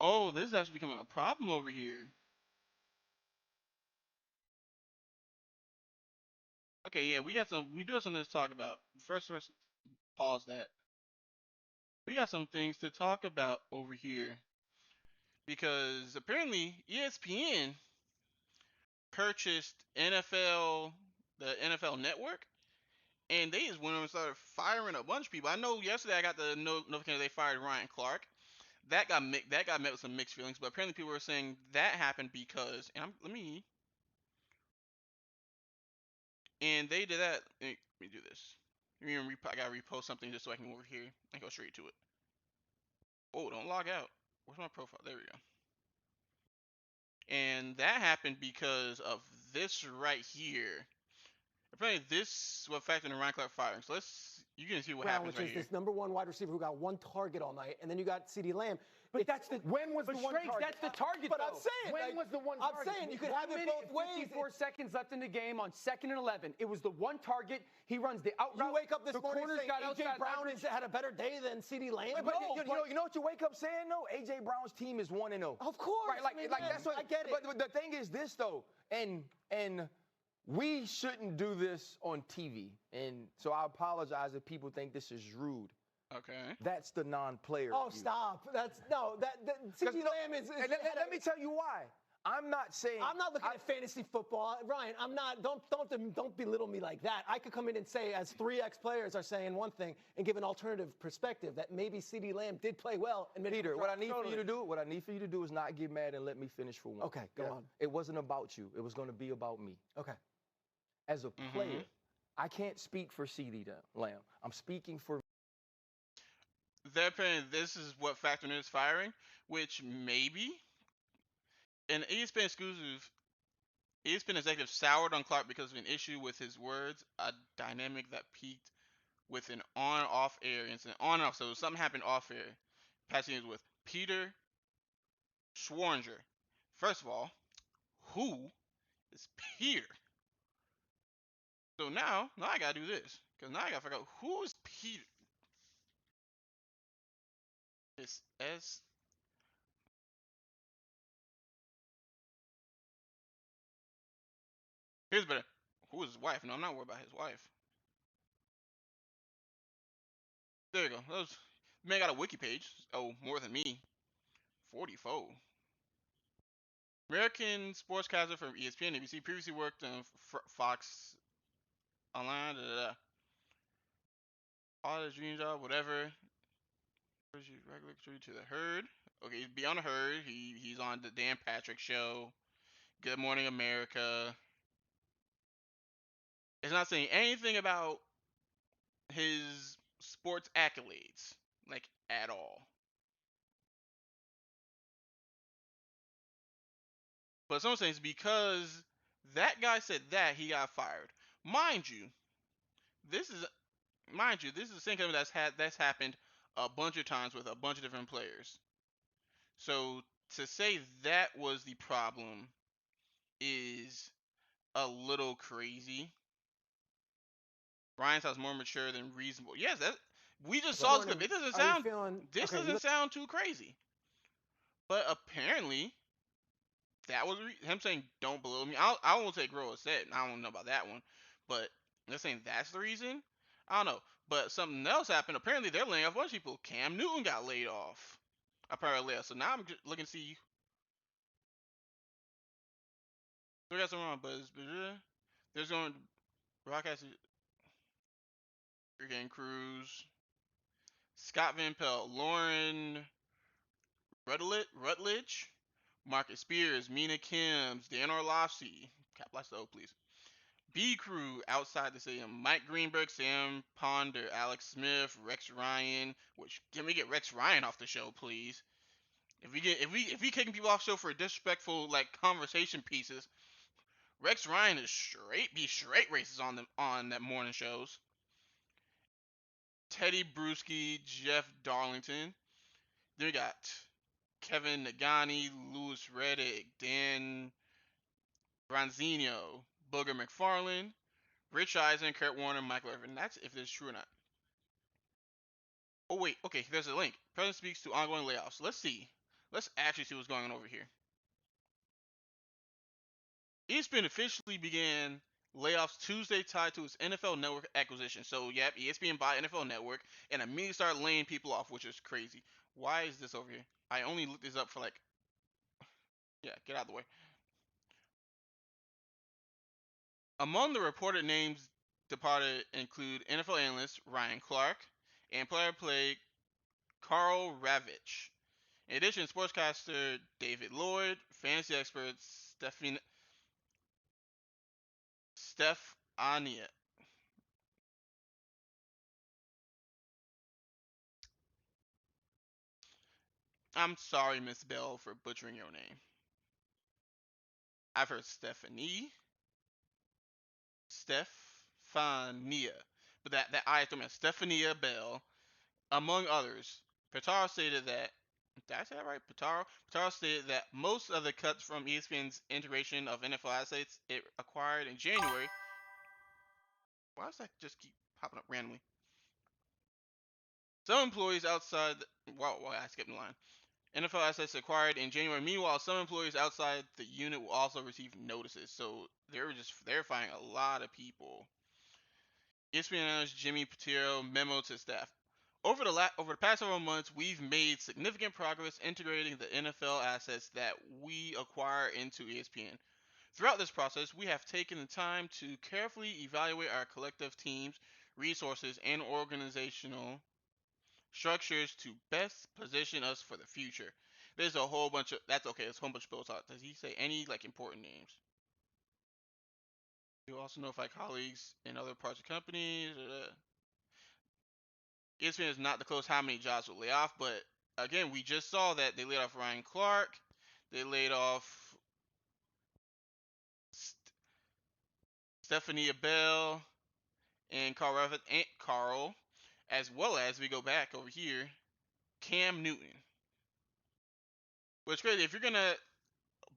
Oh, this is actually becoming a problem over here. Okay, yeah, we do have something to talk about. First, pause that. We got some things to talk about over here because apparently ESPN purchased the NFL Network, and they just went over and started firing a bunch of people. I know yesterday I got the notification they fired Ryan Clark. That got met with some mixed feelings, but apparently people were saying that happened because and they did that. Let me do this. I gotta repost something just so I can go over here and go straight to it. Oh, don't log out. Where's my profile? There we go. And that happened because of this right here. Apparently, this what factored in Ryan Clark firing. So you can see what Brown, happens which right is here. this number one wide receiver who got one target all night, and then you got CeeDee Lamb. But that's the when was the one target? That's the target. But though. I'm saying when was the one I'm target? saying you could have it both ways. 54 seconds left in the game on 2nd and 11. It was the one target. He runs the out route. You wake up this the morning corners saying got AJ outside Brown leverage. had a better day than CeeDee Lamb. But No, you know what you wake up saying though? AJ Brown's team is 1-0. Of course, right? Like, I mean, like man, that's what I get it. But the thing is this though, and we shouldn't do this on TV, and so I apologize if people think this is rude. Okay. That's the non-player. Oh, view. stop! That's no. That CeeDee Lamb is. And let me tell you why. I'm not saying. I'm not looking at fantasy football, Ryan. I'm not. Don't belittle me like that. I could come in and say, as 3X players are saying one thing, and give an alternative perspective that maybe CeeDee Lamb did play well. And Peter, what I need for you to do is not get mad and let me finish for one. Okay, go on. It wasn't about you. It was going to be about me. Okay. As a player, I can't speak for CeeDee Lamb. I'm speaking for. This is what factored in his firing, which maybe an ESPN executive soured on Clark because of an issue with his words, a dynamic that peaked with an on-off air incident. On and off, so something happened off air. Passing is with Peter Schwarzer. First of all, who is Peter? So now I gotta do this because now I gotta figure out who is Peter. It's S. Here's better. Who is his wife? No, I'm not worried about his wife. There you go. Man got a wiki page. Oh, more than me. 44. American sportscaster from ESPN, ABC. Previously worked on Fox Online. All his dream job, whatever. Regular to the herd. Okay, he's beyond the herd. He's on the Dan Patrick Show. Good Morning America. It's not saying anything about his sports accolades, like at all. But someone's saying it's because that guy said that he got fired. Mind you, this is the same company that's happened a bunch of times with a bunch of different players. So to say that was the problem is a little crazy. Ryan sounds more mature than reasonable. Yes, we just saw this clip. It doesn't sound. This doesn't sound too crazy. But apparently, that was him saying, "Don't belittle me." I won't take Grower said. I don't know about that one, but they're saying that's the reason. I don't know. But something else happened. Apparently, they're laying off a bunch of people. Cam Newton got laid off. Apparently, so now I'm just looking to see. We got something wrong, but there's going broadcast. Again, Cruz, Scott Van Pelt, Lauren Rutledge, Marcus Spears, Mina Kims, Dan Orlovsky, capitalize the O, please. B Crew outside the stadium, Mike Greenberg, Sam Ponder, Alex Smith, Rex Ryan. Which can we get Rex Ryan off the show, please? If we kicking people off the show for disrespectful like conversation pieces, Rex Ryan is straight racist on that morning shows. Teddy Bruschi, Jeff Darlington. Then we got Kevin Nagani, Louis Reddick, Dan Bronzino, Booger McFarlane, Rich Eisen, Kurt Warner, Michael Irvin. That's if this is true or not. Oh wait, okay, there's a link. President speaks to ongoing layoffs. Let's see. Let's actually see what's going on over here. ESPN officially began layoffs Tuesday tied to its NFL Network acquisition. So, yep, ESPN bought NFL Network and immediately started laying people off, which is crazy. Why is this over here? I only looked this up for like, yeah, get out of the way. Among the reported names departed include NFL analyst Ryan Clark and play-by-play Carl Ravitch. In addition, sportscaster David Lloyd, fantasy expert Stefania. I'm sorry, Miss Bell, for butchering your name. I've heard Stefania, but that I threw me Stefania Bell, among others. Pitaro stated that. Did I say that right? Pitaro stated that most of the cuts from ESPN's integration of NFL assets it acquired in January. Why does that just keep popping up randomly? Some employees outside. Wow, I skipped the line. NFL assets acquired in January. Meanwhile, some employees outside the unit will also receive notices. So they're firing a lot of people. ESPN analyst Jimmy Patero memo to staff. Over the past several months, we've made significant progress integrating the NFL assets that we acquire into ESPN. Throughout this process, we have taken the time to carefully evaluate our collective teams, resources, and organizational structures to best position us for the future. There's a whole bunch of that's okay. There's a whole bunch of bullets out. Does he say any like important names? You also notify colleagues in other parts of companies. ESPN is not disclose how many jobs will lay off, but again, we just saw that they laid off Ryan Clark. They laid off Stephanie Bell and Carl, as well as we go back over here, Cam Newton. Which is crazy. If you're gonna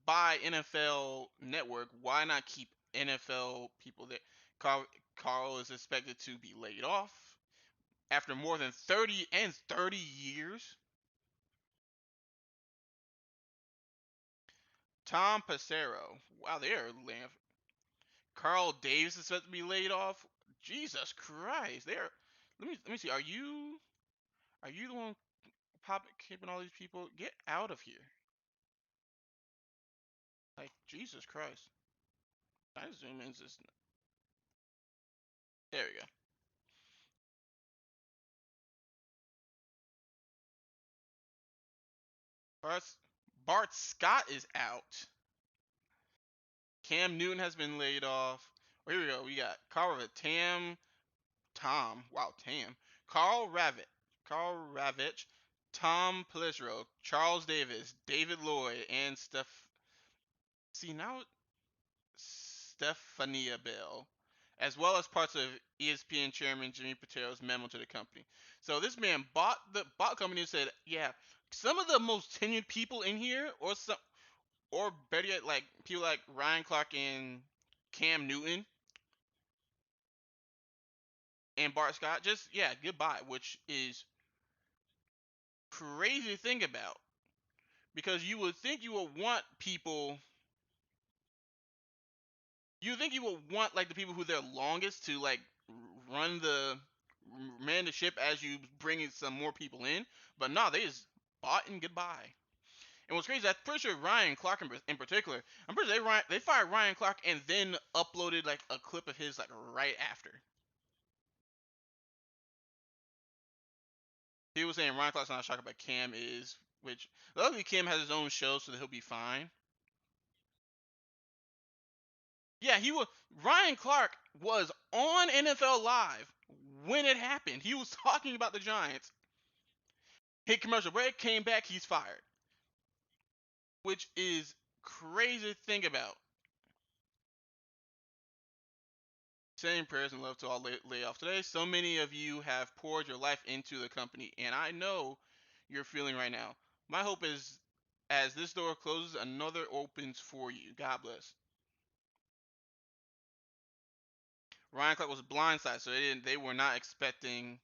buy NFL Network, why not keep NFL people there? Carl is expected to be laid off after more than 30 years. Tom Passero. Wow, they are laying off. Carl Davis is set to be laid off. Jesus Christ, they're. Let me see. Are you the one keeping all these people? Get out of here! Like Jesus Christ. I zoom in. Just there we go. Bart, Bart Scott is out. Cam Newton has been laid off. Oh, here we go. We got Carl Ravitch, Tom Pelissero, Charles Davis, David Lloyd, and now Stephania Bell, as well as parts of ESPN chairman Jimmy Patero's memo to the company. So this man bought the company and said, yeah, some of the most tenured people in here, or better yet, like people like Ryan Clark and Cam Newton and Bart Scott, just yeah, goodbye, which is crazy to think about because you would think you would want people. You think you would want like the people who they're longest to like run the man the ship as you bring in some more people in, but no, they just bought and goodbye. And what's crazy, I'm pretty sure Ryan Clark in particular, I'm pretty sure they fired Ryan Clark and then uploaded like a clip of his like right after. He was saying Ryan Clark's not shocked, but Cam is, which luckily Cam has his own show, so that he'll be fine. Yeah, he was. Ryan Clark was on NFL Live when it happened. He was talking about the Giants. Hit commercial break, came back, he's fired, which is crazy to think about. Sending prayers and love to all layoffs today. So many of you have poured your life into the company, and I know you're feeling right now. My hope is, as this door closes, another opens for you. God bless. Ryan Clark was blindsided, so they were not expecting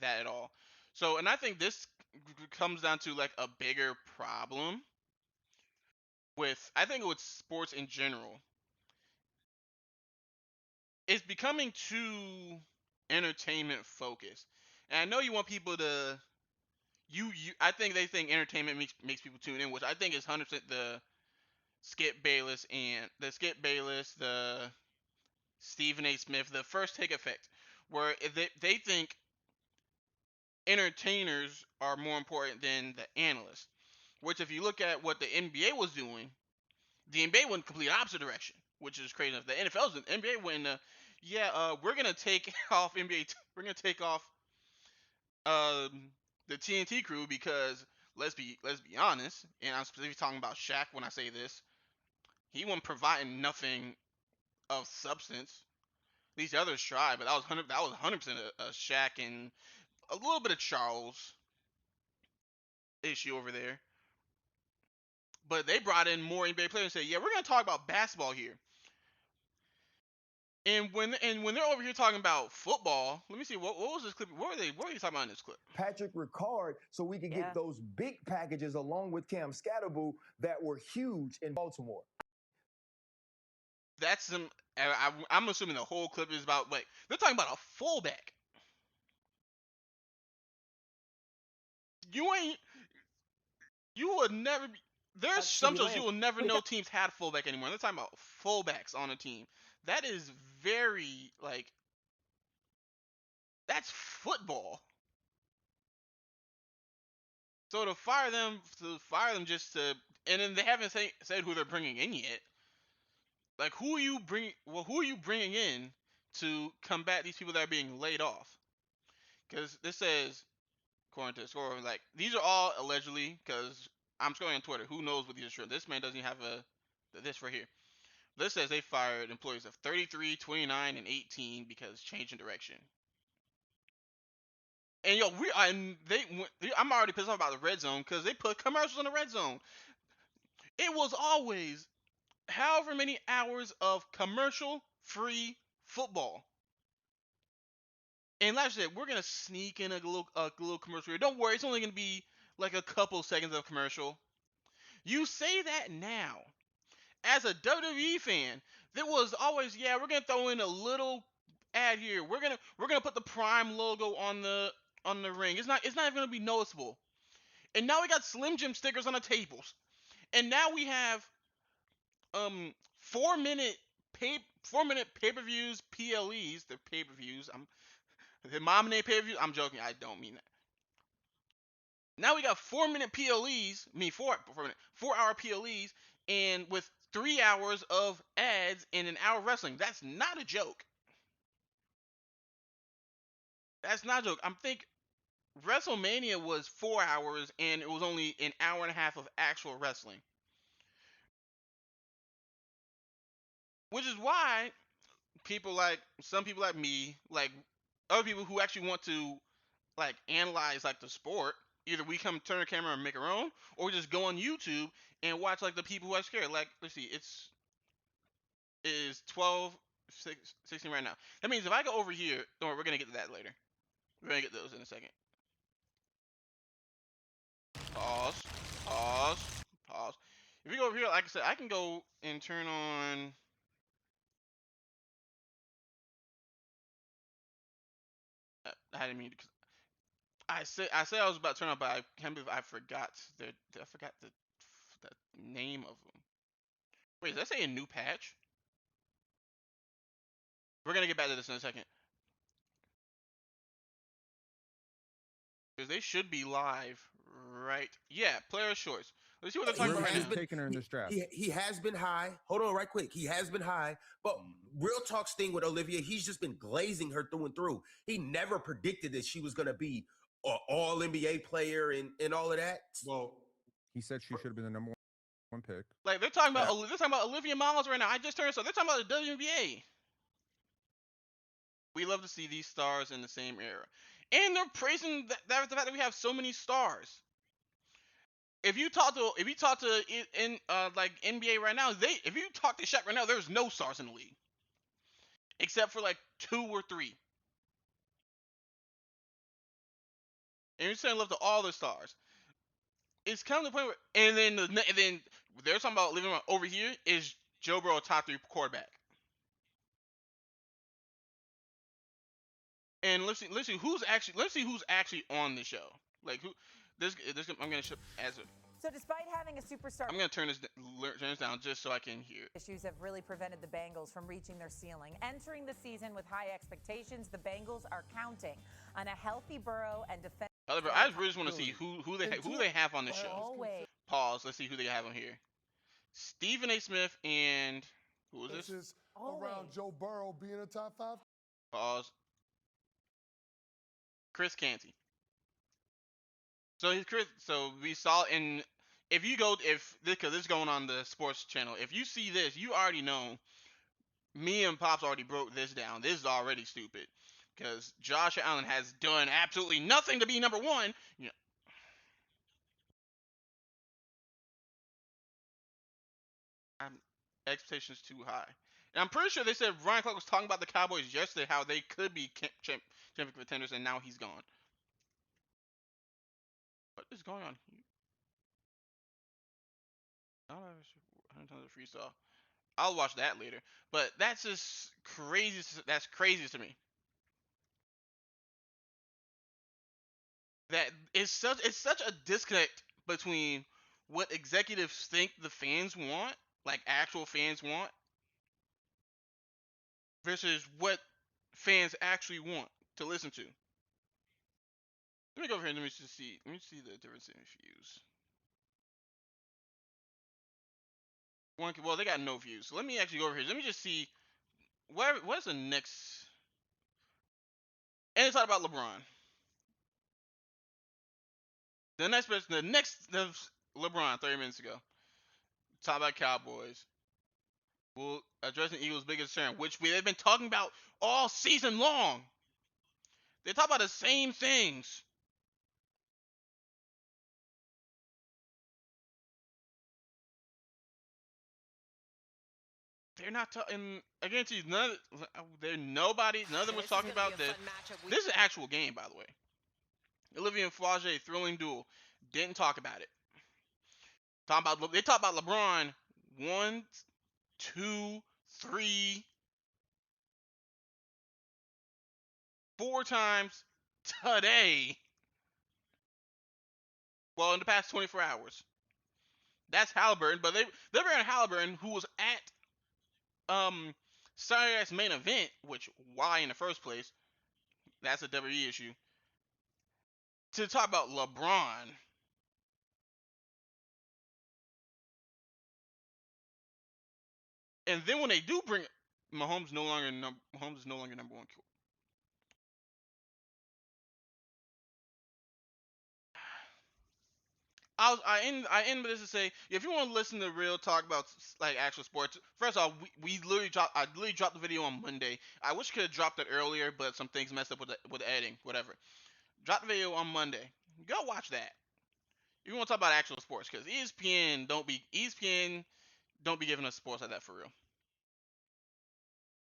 that at all. So, and I think this comes down to like a bigger problem with, I think, with sports in general. It's becoming too entertainment focused. And I know you want people to I think they think entertainment makes people tune in, which I think is 100% the Skip Bayless, the Stephen A. Smith, the first take effect, where they think entertainers are more important than the analysts. Which, if you look at what the NBA was doing, the NBA went complete opposite direction, which is crazy enough. The NBA went, we're gonna take off we're gonna take off the TNT crew because let's be honest, and I'm specifically talking about Shaq when I say this. He wasn't providing nothing of substance. These others tried, but that was 100% a Shaq and a little bit of Charles issue over there. But they brought in more NBA players and said, "Yeah, we're gonna talk about basketball here." And when they're over here talking about football, let me see what was this clip? What were they talking about in this clip? Patrick Ricard, so we could Yeah. get those big packages along with Cam Scatterboo that were huge in Baltimore. That's some. I'm assuming the whole clip is about, like, they're talking about a fullback. You would never be. There's some shows you will never know teams had fullback anymore. They're talking about fullbacks on a team. That is very, like, that's football. So to fire them just to, and then they haven't said who they're bringing in yet. Like, who are you bringing in to combat these people that are being laid off? Because this says, according to the score, like, these are all allegedly, because I'm scrolling on Twitter. Who knows what these are true? This man doesn't even have this right here. This says they fired employees of 33, 29, and 18 because change in direction. And I'm already pissed off about the red zone because they put commercials in the red zone. It was always however many hours of commercial-free football. And last year, we're gonna sneak in a little commercial here. Don't worry, it's only gonna be like a couple seconds of commercial. You say that now. As a WWE fan, there was always, we're gonna throw in a little ad here. We're gonna put the Prime logo on the ring. It's not even gonna be noticeable. And now we got Slim Jim stickers on the tables. And now we have 4-minute pay-per-views, PLEs, the pay-per-views. The mom name pay-per-views. I'm joking. I don't mean that. Now we got 4-minute PLEs. I mean 4-hour PLEs, and with 3 hours of ads and an hour of wrestling. That's not a joke. That's not a joke. I'm think WrestleMania was 4 hours and it was only an hour and a half of actual wrestling. Which is why some people like me, like other people who actually want to, like, analyze, like, the sport, either we come turn the camera and make our own, or we just go on YouTube and watch, like, the people who are scared. Like, let's see, it is 12, 16 right now. That means if I go over here, don't worry, we're gonna get to that later. We're gonna get those in a second. Pause. Pause. Pause. If you go over here, like I said, I can go and turn on. I didn't mean to. I said I was about to turn on, but I can't believe I forgot the name of them. Wait, does that say a new patch? We're gonna get back to this in a second. Because they should be live, right? Yeah, player shorts. Let's see what they're talking about right now. Taking her in this draft. He has been high. Hold on, right quick. He has been high. But real talk sting with Olivia, he's just been glazing her through and through. He never predicted that she was going to be an all NBA player and all of that. Well, he said she should have been the number one pick. Like, they're talking about Olivia Miles right now. I just turned, so they're talking about the WNBA. We love to see these stars in the same era. And they're praising the fact that we have so many stars. If you talk to like NBA right now, if you talk to Shaq right now, there's no stars in the league. Except for like 2 or 3. and you're saying love to all the stars. It's kind of the point where, and then they're talking about living over here is Joe Burrow a top 3 quarterback. And let's see who's actually on the show. Like who this I'm gonna show as a, So despite having a superstar, I'm gonna turn this down just so I can hear. Issues have really prevented the Bengals from reaching their ceiling. Entering the season with high expectations, the Bengals are counting on a healthy Burrow and defense. However, I really just want to see who they have on the show. Always. Pause. Let's see who they have on here. Stephen A. Smith and who is this? This is around Joe Burrow being a top 5. Pause. Chris Canty. So we saw in if because this is going on the sports channel, if you see this, you already know. Me and Pops already broke this down. This is already stupid because Josh Allen has done absolutely nothing to be number one. You know, expectations too high. And I'm pretty sure they said Ryan Clark was talking about the Cowboys yesterday, how they could be championship contenders, and now he's gone. What is going on here? Freestyle. I'll watch that later. But that's just crazy. That's crazy to me. That it's such a disconnect between what executives think the fans want, like actual fans want, versus what fans actually want to listen to. Let me go over here and let me see the difference in views. Well, they got no views. So let me actually go over here. Let me just see what's the next. And it's all about LeBron. The next LeBron 30 minutes ago. Talk about Cowboys. Well, addressing Eagles' biggest concern, which they've been talking about all season long. They talk about the same things. They're not talking. I guarantee you, none of them was talking about this. This is an actual game, by the way. Olivia and Flage thrilling duel. Didn't talk about it. They talk about LeBron 1, 2, 3, 4 times today. Well, in the past 24 hours. That's Halliburton, but they're bringing Halliburton, who was at Saturday night's main event, which why in the first place? That's a WWE issue. To talk about LeBron. And then when they do bring Mahomes is no longer number one. I end with this to say, if you want to listen to real talk about like actual sports, first off, I literally dropped the video on Monday. I wish I could have dropped it earlier, but some things messed up with the editing, whatever. Drop the video on Monday. Go watch that. If you want to talk about actual sports, because ESPN don't be giving us sports like that for real.